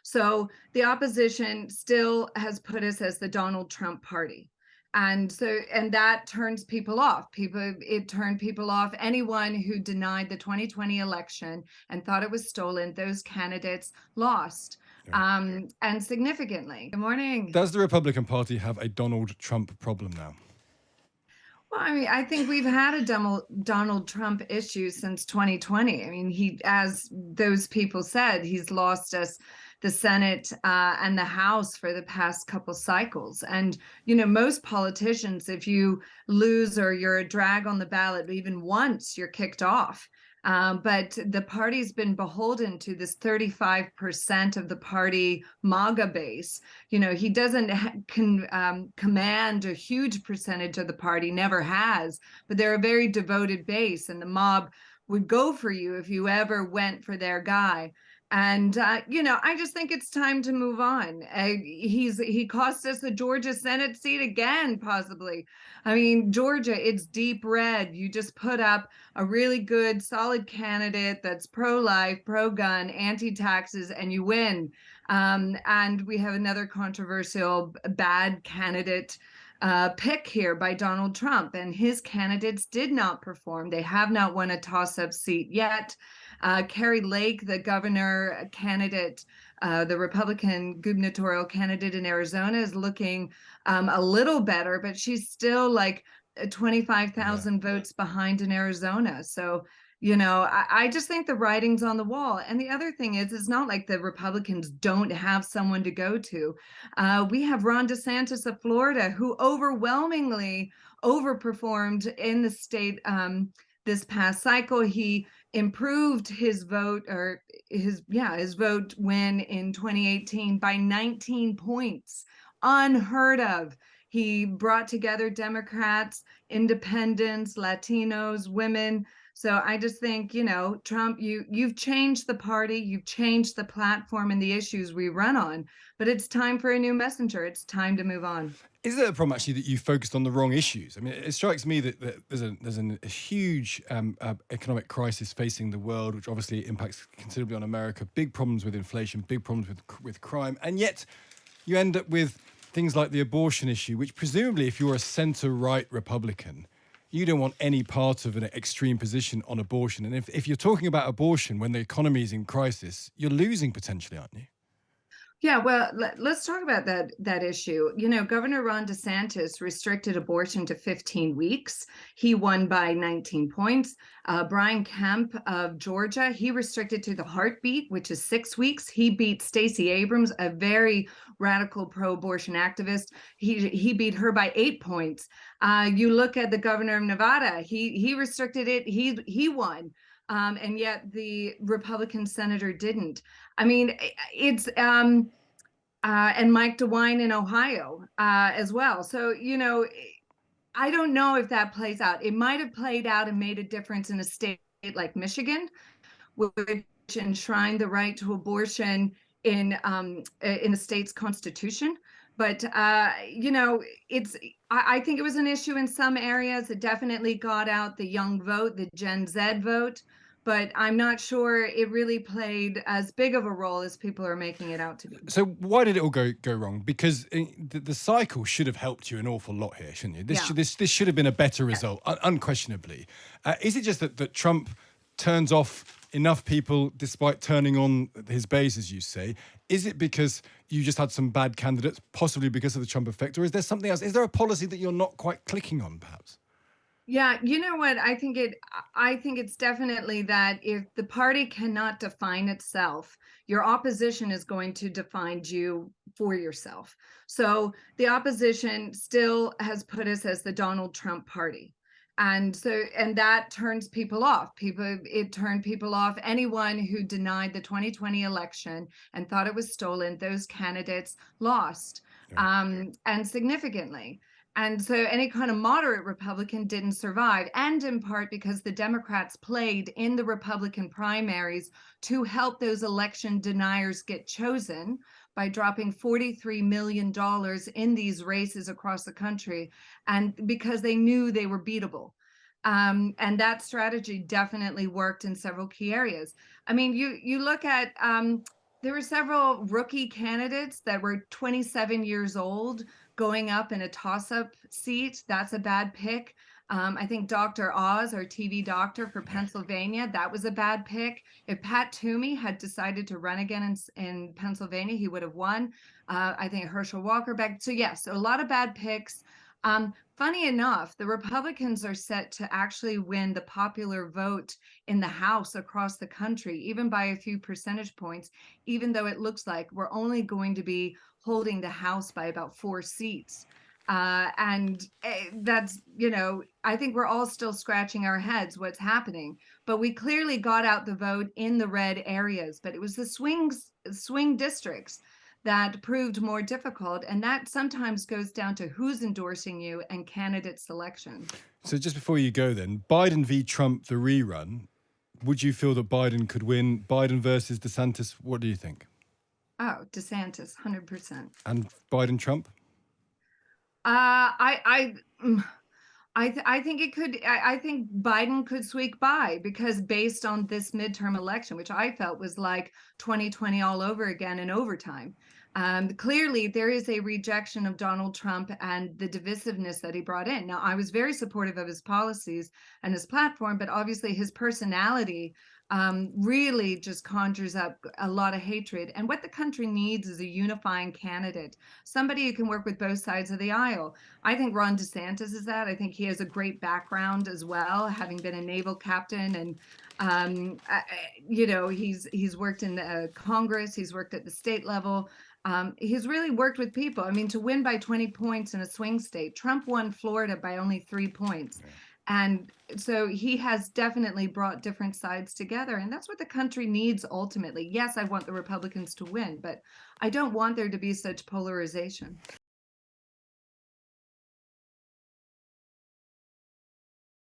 So the opposition still has put us as the Donald Trump party. And that turns people off. It turned people off. Anyone who denied the 2020 election and thought it was stolen, those candidates lost, Yeah. and significantly. Good morning. Does the Republican Party have a Donald Trump problem now? Well, I mean, I think we've had a Donald Trump issue since 2020. I mean, as those people said, he's lost us the Senate and the House for the past couple cycles. And, most politicians, if you lose or you're a drag on the ballot even once, you're kicked off. But the party's been beholden to this 35% of the party MAGA base. He doesn't command a huge percentage of the party, never has, but they're a very devoted base, and the mob would go for you if you ever went for their guy. And I just think it's time to move on. He cost us the Georgia Senate seat again, possibly. I mean, Georgia, it's deep red. You just put up a really good, solid candidate that's pro-life, pro-gun, anti-taxes, and you win. And we have another controversial, bad candidate pick here by Donald Trump, and his candidates did not perform. They have not won a toss-up seat yet. Carrie Lake, the governor candidate, the Republican gubernatorial candidate in Arizona, is looking a little better, but she's still like 25,000 votes behind in Arizona. So, I just think the writing's on the wall. And the other thing is, it's not like the Republicans don't have someone to go to. We have Ron DeSantis of Florida, who overwhelmingly overperformed in the state this past cycle. He improved his vote his vote win in 2018 by 19 points. Unheard of. He brought together Democrats, independents, Latinos, women. So I just think, Trump, you've changed the party, you've changed the platform and the issues we run on, but it's time for a new messenger. It's time to move on. Is there a problem actually that you focused on the wrong issues? I mean, it strikes me that there's a huge economic crisis facing the world, which obviously impacts considerably on America. Big problems with inflation, big problems with crime, and yet you end up with things like the abortion issue, which presumably, if you're a centre-right Republican, you don't want any part of an extreme position on abortion. And if you're talking about abortion when the economy is in crisis, you're losing potentially, aren't you? Yeah, well, let's talk about that issue. Governor Ron DeSantis restricted abortion to 15 weeks. He won by 19 points. Brian Kemp of Georgia, he restricted to the heartbeat, which is 6 weeks. He beat Stacey Abrams, a very radical pro-abortion activist. He beat her by 8 points. You look at the governor of Nevada, he restricted it. He won. And yet the Republican senator didn't. I mean, it's and Mike DeWine in Ohio as well. So, I don't know if that plays out. It might have played out and made a difference in a state like Michigan, which enshrined the right to abortion in the state's constitution. But I think it was an issue in some areas. It definitely got out the young vote, the Gen Z vote, but I'm not sure it really played as big of a role as people are making it out to be. So why did it all go wrong? Because the cycle should have helped you an awful lot here, shouldn't you? This should have been a better result, unquestionably. Is it just that Trump turns off enough people despite turning on his base, as you say? Is it because you just had some bad candidates, possibly because of the Trump effect, or is there something else? Is there a policy that you're not quite clicking on, perhaps? Yeah, you know what? I think it's definitely that if the party cannot define itself, your opposition is going to define you for yourself. So the opposition still has put us as the Donald Trump party. And that turns people off. It turned people off. Anyone who denied the 2020 election and thought it was stolen, those candidates lost, and significantly. And so any kind of moderate Republican didn't survive, and in part because the Democrats played in the Republican primaries to help those election deniers get chosen by dropping $43 million in these races across the country, and because they knew they were beatable. And that strategy definitely worked in several key areas. I mean, you look at There were several rookie candidates that were 27 years old going up in a toss-up seat. That's a bad pick. I think Dr. Oz, our TV doctor for Yeah. Pennsylvania, that was a bad pick. If Pat Toomey had decided to run again in Pennsylvania, he would have won. I think Herschel Walker back. So yes, a lot of bad picks. Funny enough, the Republicans are set to actually win the popular vote in the House across the country, even by a few percentage points, even though it looks like we're only going to be holding the House by about 4 seats. And that's, I think we're all still scratching our heads what's happening. But we clearly got out the vote in the red areas, but it was the swing districts that proved more difficult. And that sometimes goes down to who's endorsing you and candidate selection. So just before you go then, Biden v. Trump, the rerun, would you feel that Biden could win? Biden versus DeSantis, what do you think? Oh, DeSantis, 100%. And Biden Trump? I mm, I think it could. I think Biden could squeak by because based on this midterm election, which I felt was like 2020 all over again in overtime, clearly there is a rejection of Donald Trump and the divisiveness that he brought in. Now, I was very supportive of his policies and his platform, but obviously his personality really just conjures up a lot of hatred. And what the country needs is a unifying candidate, somebody who can work with both sides of the aisle. I think Ron DeSantis is that. I think he has a great background as well, having been a naval captain, and he's worked in Congress, he's worked at the state level. He's really worked with people. I mean, to win by 20 points in a swing state, Trump won Florida by only 3 points. Yeah. And so he has definitely brought different sides together. And that's what the country needs ultimately. Yes, I want the Republicans to win, but I don't want there to be such polarization.